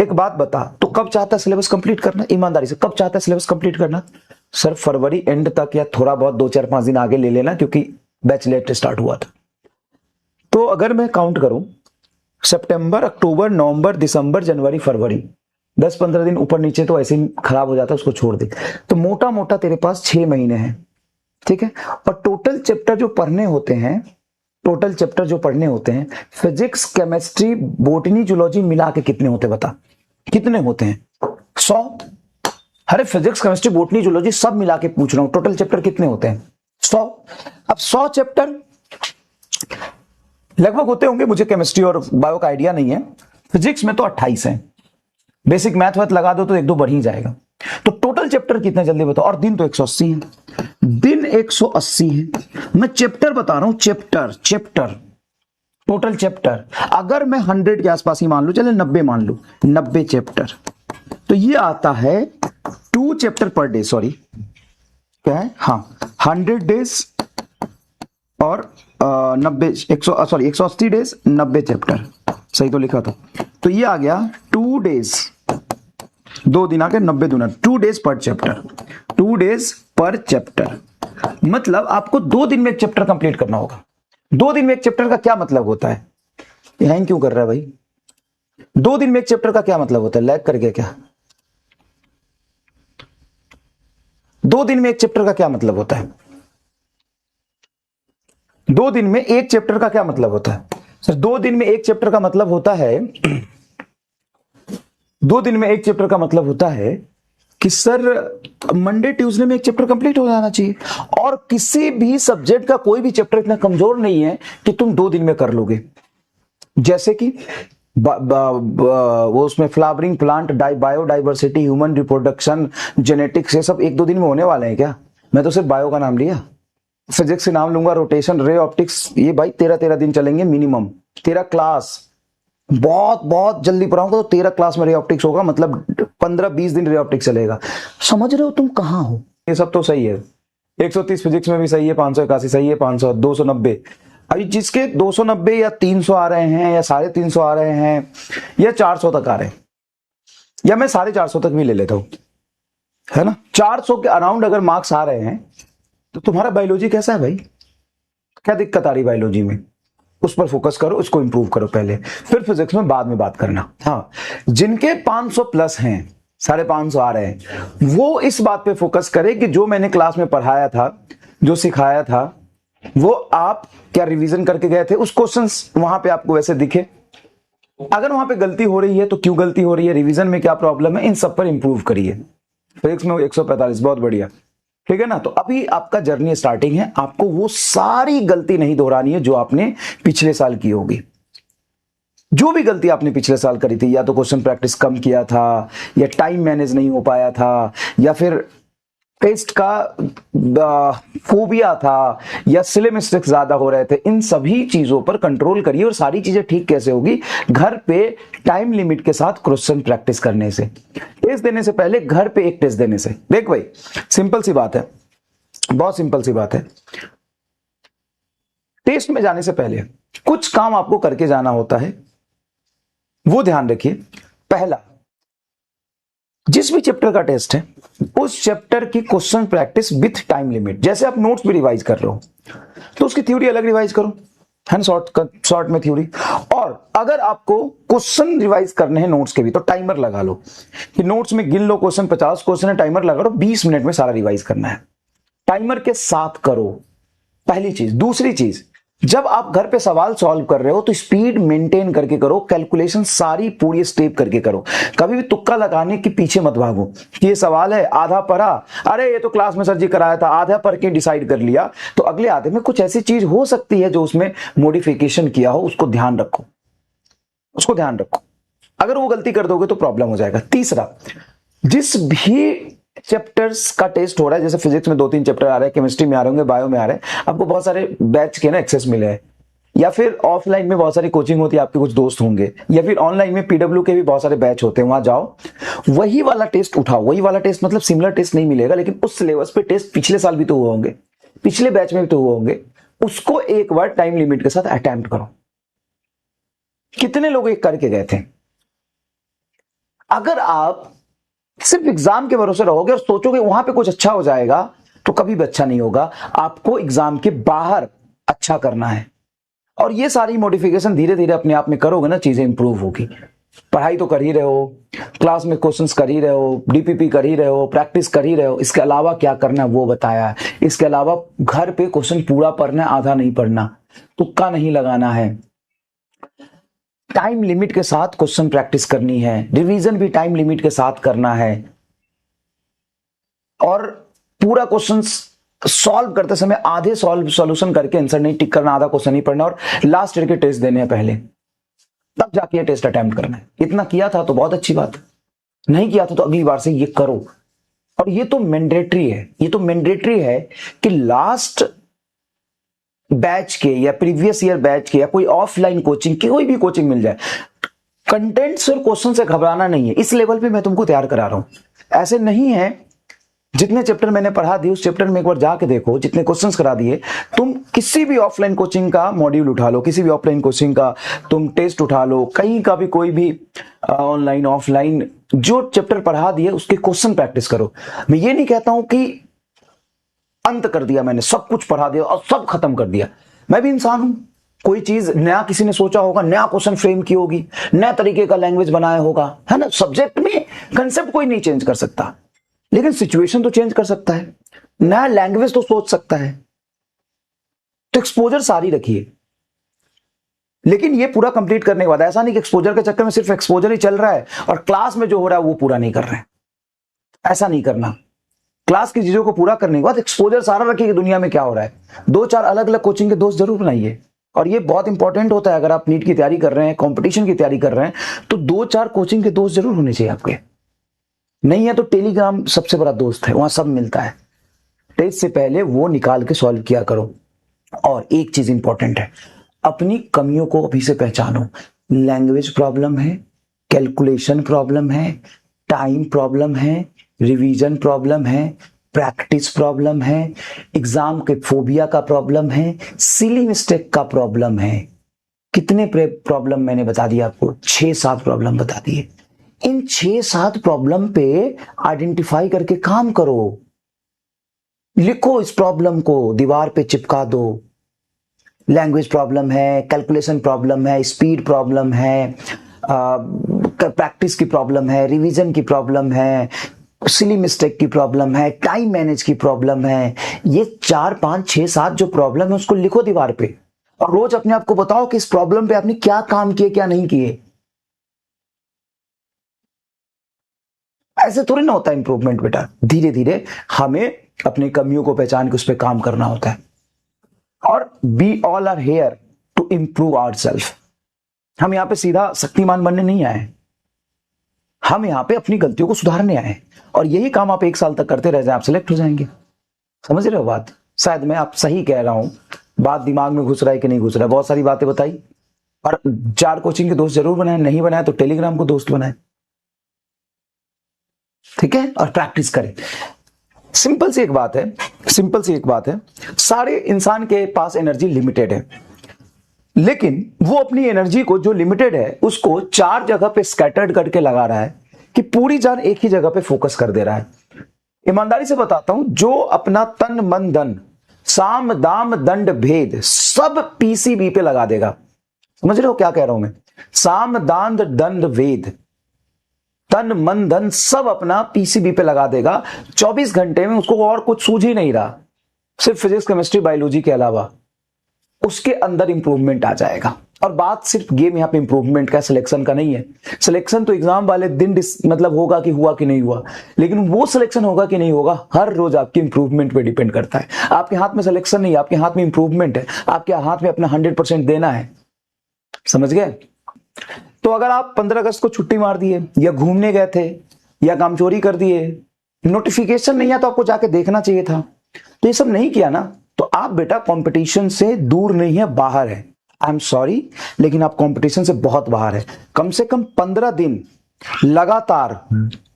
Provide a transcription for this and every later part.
एक बात बता, तो कब चाहता है सिलेबस कंप्लीट करना? ईमानदारी से कब चाहता है सिलेबस कंप्लीट करना? सर फरवरी एंड तक, या थोड़ा बहुत 2 4 5 दिन आगे ले लेना, क्योंकि बैच लेट स्टार्ट हुआ था। तो अगर मैं काउंट करूं, सितंबर, अक्टूबर, नवंबर, दिसंबर, जनवरी, फरवरी, 10 15 दिन ऊपर नीचे तो ऐसे ही खराब हो जाता है, उसको छोड़ दे। तो मोटा मोटा तेरे पास 6 महीने हैं, ठीक है। और टोटल चैप्टर जो पढ़ने होते हैं, टोटल चैप्टर जो पढ़ने होते हैं, फिजिक्स, केमिस्ट्री, बॉटनी, जूलॉजी मिला के कितने होते हैं बता? कितने होते हैं? 100। अरे फिजिक्स, केमिस्ट्री, बॉटनी, जूलॉजी सब मिला के पूछ रहा हूं, टोटल चैप्टर कितने होते हैं? 100। अब 100 चैप्टर लगभग होते होंगे, मुझे केमिस्ट्री और बायो का आइडिया नहीं है। फिजिक्स में तो 28 है, बेसिक मैथ वैथ लगा दो तो 1 2 बढ़ ही जाएगा। तो टोटल चैप्टर कितने जल्दी बताओ? और दिन तो 180 है, दिन 180 है। मैं चैप्टर बता रहा हूं, चैप्टर चैप्टर टोटल चैप्टर। अगर मैं 100 के आसपास ही मान लू, चले 90 मान लू, 90 चैप्टर, तो ये आता है 2 चैप्टर पर डे। सॉरी क्या है? हाँ, 100 डेज और 180 डेज, 90 चैप्टर, सही तो लिखा था। तो ये आ गया 2 डेज, 2 दिन आके 90 दूना, 2 डेज पर चैप्टर, 2 डेज पर चैप्टर। मतलब आपको 2 दिन में एक चैप्टर कंप्लीट करना होगा। 2 दिन में एक चैप्टर का क्या मतलब होता है? हैंग क्यों कर रहा है भाई? 2 दिन में एक चैप्टर का क्या मतलब होता है? लैग कर गया क्या? 2 दिन में एक चैप्टर का क्या मतलब होता है? 2 दिन में एक चैप्टर का क्या मतलब होता है? सर 2 दिन में एक चैप्टर का मतलब होता है 2 दिन में एक चैप्टर का मतलब होता है कि सर मंडे ट्यूसडे में एक चैप्टर कंप्लीट हो जाना चाहिए। और किसी भी सब्जेक्ट का कोई भी चैप्टर इतना कमजोर नहीं है कि तुम 2 दिन में कर लोगे। जैसे कि वो उसमें flowering plant, biodiversity, human reproduction, genetics, ये सब 1 2 दिन में होने वाले हैं क्या? मैं तो सिर्फ बायो का नाम लिया, फिजिक्स से नाम लूंगा, रोटेशन, रे ऑप्टिक्स, ये भाई 13 दिन चलेंगे मिनिमम। 13 क्लास, बहुत बहुत जल्दी पढ़ाऊंगा तो 13 क्लास में रे ऑप्टिक्स होगा, मतलब 15 20 दिन रे ऑप्टिक्स चलेगा। समझ रहे हो तुम कहां हो? ये सब तो सही है, 130 फिजिक्स में भी सही है, 581 सही है, 500, 290। अभी जिसके 290 या 300 आ रहे हैं, या 350 आ रहे हैं, या 400 तक आ रहे हैं, या मैं 450 तक भी ले लेता हूं, है ना, 400 के अराउंड अगर मार्क्स आ रहे हैं, तो तुम्हारा बायोलॉजी कैसा है भाई? क्या दिक्कत आ रही बायोलॉजी में? उस पर फोकस करो, उसको इंप्रूव करो पहले, फिर फिजिक्स में बाद में बात करना। हाँ, जिनके 500 प्लस हैं, 550 आ रहे हैं, वो इस बात पे फोकस करें कि जो मैंने क्लास में पढ़ाया था, जो सिखाया था, वो आप क्या रिवीजन करके गए थे, उस क्वेश्चंस वहां पे आपको वैसे दिखे। अगर वहां पे गलती हो रही है तो क्यों गलती हो रही है, रिवीजन में क्या प्रॉब्लम है, इन सब पर इंप्रूव करिए। फिजिक्स में 145, बहुत बढ़िया, ठीक है ना। तो अभी आपका जर्नी स्टार्टिंग है, आपको वो सारी गलती नहीं दोहरानी है जो आपने पिछले साल की होगी। जो भी गलती आपने पिछले साल करी थी, या तो क्वेश्चन प्रैक्टिस कम किया था, या टाइम मैनेज नहीं हो पाया था, या फिर टेस्ट का फोबिया था, या सिले मिस्टेक्स ज्यादा हो रहे थे, इन सभी चीजों पर कंट्रोल करिए। और सारी चीजें ठीक कैसे होगी? घर पे टाइम लिमिट के साथ क्वेश्चन प्रैक्टिस करने से, टेस्ट देने से पहले घर पे एक टेस्ट देने से। देख भाई, सिंपल सी बात है, बहुत सिंपल सी बात है। टेस्ट में जाने से पहले कुछ काम आपको करके जाना होता है, वो ध्यान रखिए। पहला, जिस भी चैप्टर का टेस्ट है, उस चैप्टर की question practice with time limit. जैसे आप नोट्स भी रिवाइज कर रहे हो, तो उसकी थ्योरी अलग रिवाइज करो, है ना, शॉर्ट में थ्योरी। और अगर आपको क्वेश्चन रिवाइज करने हैं नोट्स के भी, तो टाइमर लगा लो कि नोट्स में गिन लो क्वेश्चन, 50 क्वेश्चन है, टाइमर लगा लो, 20 मिनट में सारा रिवाइज करना है। टाइमर के साथ करो, पहली चीज। दूसरी चीज, जब आप घर पे सवाल सॉल्व कर रहे हो तो स्पीड मेंटेन करके करो, कैलकुलेशन सारी पूरी स्टेप करके करो। कभी भी तुक्का लगाने के पीछे मत भागो कि ये सवाल है, आधा पढ़ा, अरे ये तो क्लास में सर जी कराया था, आधा पढ़ के डिसाइड कर लिया, तो अगले आधे में कुछ ऐसी चीज हो सकती है जो उसमें मॉडिफिकेशन किया हो, उसको ध्यान रखो, उसको ध्यान रखो। अगर वो गलती कर दोगे तो प्रॉब्लम हो जाएगा। तीसरा, जिस भी चैप्टर्स का टेस्ट हो रहा है, जैसे फिजिक्स में 2 3 चैप्टर आ रहे हैं, केमिस्ट्री में आ रहे होंगे, बायो में आ रहे हैं, आपको बहुत सारे बैच के ना एक्सेस मिले हैं, या फिर ऑफलाइन में बहुत सारी कोचिंग होती है, आपके कुछ दोस्त होंगे, या फिर ऑनलाइन में पीडब्ल्यू के भी बहुत सारे बैच होते हैं, वहां जाओ, वही वाला टेस्ट उठाओ। वही वाला टेस्ट मतलब सिमिलर टेस्ट नहीं मिलेगा, लेकिन उस सिलेबस पे टेस्ट पिछले साल भी तो हुए होंगे, पिछले बैच में भी तो हुए होंगे, उसको एक बार टाइम लिमिट के साथ अटेम्प्ट करो। कितने लोग एक करके गए थे? अगर आप सिर्फ एग्जाम के भरोसे रहोगे और सोचोगे वहां पे कुछ अच्छा हो जाएगा, तो कभी भी अच्छा नहीं होगा। आपको एग्जाम के बाहर अच्छा करना है, और ये सारी मॉडिफिकेशन धीरे धीरे अपने आप में करोगे ना, चीजें इंप्रूव होगी। पढ़ाई तो कर ही रहे हो, क्लास में क्वेश्चंस कर ही रहे हो, डीपीपी कर ही रहे हो, प्रैक्टिस कर ही रहे हो, इसके अलावा क्या करना है वो बताया है। इसके अलावा घर पे क्वेश्चन पूरा पढ़ना है, आधा नहीं पढ़ना, तुक्का नहीं लगाना है, टाइम लिमिट के साथ क्वेश्चन प्रैक्टिस करनी है, रिवीजन भी टाइम लिमिट के साथ करना है, और पूरा क्वेश्चन सॉल्व करते समय आधे सॉल्यूशन करके आंसर नहीं टिक करना, आधा क्वेश्चन नहीं पढ़ना, और लास्ट ईयर के टेस्ट देने हैं पहले, तब जाके ये टेस्ट अटेम्प्ट करना है। इतना किया था तो बहुत अच्छी बात है, नहीं किया था तो अगली बार से ये करो। और ये तो मैंडेटरी है, ये तो मैंडेटरी है कि लास्ट बैच के या प्रीवियस ईयर बैच के या कोई ऑफलाइन कोचिंग की कोई भी कोचिंग मिल जाए, कंटेंट्स और क्वेश्चन से घबराना नहीं है। इस लेवल पे मैं तुमको तैयार करा रहा हूं। ऐसे नहीं है, जितने चैप्टर मैंने पढ़ा दिए उस चैप्टर में एक बार जाके देखो, जितने क्वेश्चंस करा दिए, तुम किसी भी ऑफलाइन कोचिंग का मॉड्यूल उठा लो, किसी भी ऑफलाइन कोचिंग का तुम टेस्ट उठा लो, कहीं का भी कोई भी ऑनलाइन ऑफलाइन जो चैप्टर पढ़ा दिए उसके क्वेश्चन प्रैक्टिस करो। मैं ये नहीं कहता हूं कि अंत कर दिया मैंने, सब कुछ पढ़ा दिया और सब खत्म कर दिया। मैं भी इंसान हूं, कोई चीज नया किसी ने सोचा होगा, नया क्वेश्चन फ्रेम की होगी, नया तरीके का लैंग्वेज बनाया होगा, है ना। सब्जेक्ट में कंसेप्ट कोई नहीं चेंज कर सकता, लेकिन सिचुएशन तो चेंज कर सकता है, नया लैंग्वेज तो सोच सकता है। तो एक्सपोजर सारी रखिए, लेकिन ये पूरा कंप्लीट करने के बाद ऐसा नहीं कि एक्सपोजर के चक्कर में सिर्फ एक्सपोजर ही चल रहा है और क्लास में जो हो रहा है वो पूरा नहीं कर रहे हैं। ऐसा नहीं करना। क्लास की चीजों को पूरा करने के बाद एक्सपोजर सारा रखिए कि दुनिया में क्या हो रहा है। 2-4 अलग अलग कोचिंग के दोस्त जरूर बनाइए, और ये बहुत इंपॉर्टेंट होता है। अगर आप नीट की तैयारी कर रहे हैं, कंपटीशन की तैयारी कर रहे हैं, तो 2-4 कोचिंग के दोस्त जरूर होने चाहिए आपके। नहीं है तो टेलीग्राम सबसे बड़ा दोस्त है, वहां सब मिलता है। टेस्ट से पहले वो निकाल के सॉल्व किया करो। और एक चीज इंपॉर्टेंट है, अपनी कमियों को अभी से पहचानो। लैंग्वेज प्रॉब्लम है, कैलकुलेशन प्रॉब्लम है, टाइम प्रॉब्लम है, रिवीजन प्रॉब्लम है, प्रैक्टिस प्रॉब्लम है, एग्जाम के फोबिया का प्रॉब्लम है, सिली मिस्टेक का प्रॉब्लम है। कितने प्रॉब्लम मैंने बता दिया आपको? 6-7 प्रॉब्लम बता दिए। इन 6-7 प्रॉब्लम पे आइडेंटिफाई करके काम करो, लिखो, इस प्रॉब्लम को दीवार पे चिपका दो। लैंग्वेज प्रॉब्लम है, कैलकुलेशन प्रॉब्लम है, स्पीड प्रॉब्लम है, प्रैक्टिस की प्रॉब्लम है, रिवीजन की प्रॉब्लम है, सिली मिस्टेक की प्रॉब्लम है, टाइम मैनेज की प्रॉब्लम है। ये 4, 5, 6, 7 जो प्रॉब्लम है उसको लिखो दीवार पे, और रोज अपने आप को बताओ कि इस प्रॉब्लम पे आपने क्या काम किए, क्या नहीं किए। ऐसे थोड़ी ना होता है इंप्रूवमेंट बेटा। धीरे धीरे हमें अपनी कमियों को पहचान के उस पर काम करना होता है। और we all are here to improve ourselves. हम यहां पे सीधा शक्तिमान बनने नहीं आए, हम यहां पे अपनी गलतियों को सुधारने आए। और यही काम आप 1 साल तक करते रह जाए, आप सिलेक्ट हो जाएंगे। समझ रहे हो बात? शायद मैं आप सही कह रहा हूं, बात दिमाग में घुस रहा है कि नहीं घुस रहा है। बहुत सारी बातें बताई, और 4 कोचिंग के दोस्त जरूर बनाए, नहीं बनाए तो टेलीग्राम को दोस्त बनाए, ठीक है। और प्रैक्टिस करें। सिंपल सी एक बात है, सिंपल सी एक बात है, सारे इंसान के पास एनर्जी लिमिटेड है, लेकिन वो अपनी एनर्जी को जो लिमिटेड है उसको 4 जगह पे स्कैटर्ड करके लगा रहा है कि पूरी जान एक ही जगह पे फोकस कर दे रहा है। ईमानदारी से बताता हूं, जो अपना तन मन धन साम दाम दंड भेद सब पीसीबी पे लगा देगा। समझ रहे हो क्या कह रहा हूं मैं? साम दान दंड वेद, तन मन धन सब अपना पीसीबी पे लगा देगा। 24 घंटे में उसको और कुछ सूझ ही नहीं रहा, सिर्फ फिजिक्स, केमिस्ट्री, बायोलॉजी के अलावा। उसके अंदर इंप्रूवमेंट आ जाएगा। और बात सिर्फ गेम यहाँ पे इंप्रूवमेंट का, सिलेक्शन का नहीं है। सिलेक्शन तो एग्जाम वाले दिन मतलब होगा कि हुआ कि नहीं हुआ, लेकिन वो सिलेक्शन होगा कि नहीं होगा हर रोज आपके इंप्रूवमेंट पे डिपेंड करता है। आपके हाथ में सिलेक्शन नहीं, आपके हाथ में इंप्रूवमेंट है। आपके हाथ में अपना 100% देना है। समझ गए? तो अगर आप 15 अगस्त को छुट्टी मार दिए, या घूमने गए थे, या काम चोरी कर दिए, नोटिफिकेशन नहीं है तो आपको जाके देखना चाहिए था, तो ये सब नहीं किया ना, तो आप बेटा कंपटीशन से दूर नहीं है, बाहर है। आई एम सॉरी, लेकिन आप कंपटीशन से बहुत बाहर है। कम से कम 15 दिन लगातार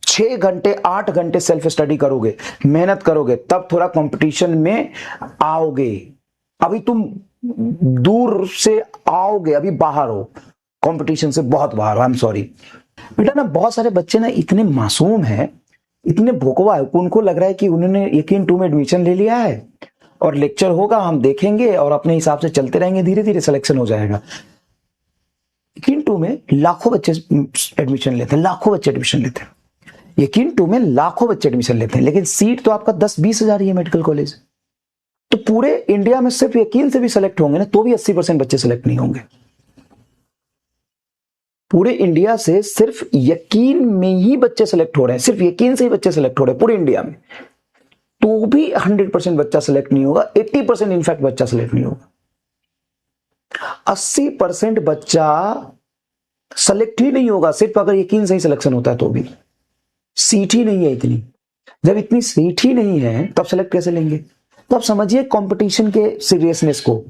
6 घंटे 8 घंटे सेल्फ स्टडी करोगे, मेहनत करोगे, तब थोड़ा कंपटीशन में आओगे। अभी तुम दूर से आओगे, अभी बाहर हो, कंपटीशन से बहुत बाहर हो। I am sorry. बेटा ना बहुत सारे बच्चे ना इतने मासूम हैं, इतने भोकवा है, उनको लग रहा है कि उन्होंने यकीन 2 में एडमिशन ले लिया है और लेक्चर होगा, हम देखेंगे और अपने हिसाब से चलते रहेंगे, धीरे धीरे सिलेक्शन हो जाएगा। यकीन 2 में लाखों बच्चे एडमिशन लेते हैं, लाखों बच्चे एडमिशन लेते हैं। यकीन 2 में लाखों बच्चे एडमिशन लेते हैं, लेकिन सीट तो आपका 10-20 हजार ही है मेडिकल कॉलेज। तो पूरे इंडिया में सिर्फ यकीन से भी सेलेक्ट होंगे ना, तो भी 80% बच्चे सेलेक्ट नहीं होंगे। पूरे इंडिया से सिर्फ यकीन में ही बच्चे सेलेक्ट हो रहे हैं, सिर्फ यकीन से ही बच्चे सेलेक्ट हो रहे हैं पूरे इंडिया में, तो भी 100% बच्चा सेलेक्ट नहीं होगा, 80% इनफैक्ट बच्चा सेलेक्ट नहीं होगा। 80% बच्चा सेलेक्ट ही नहीं होगा सिर्फ अगर यकीन से ही सिलेक्शन होता है, तो भी सीट ही नहीं है इतनी। जब इतनी सीट ही नहीं है तब सेलेक्ट कैसे लेंगे? तो आप समझिए कंपटीशन के सीरियसनेस को।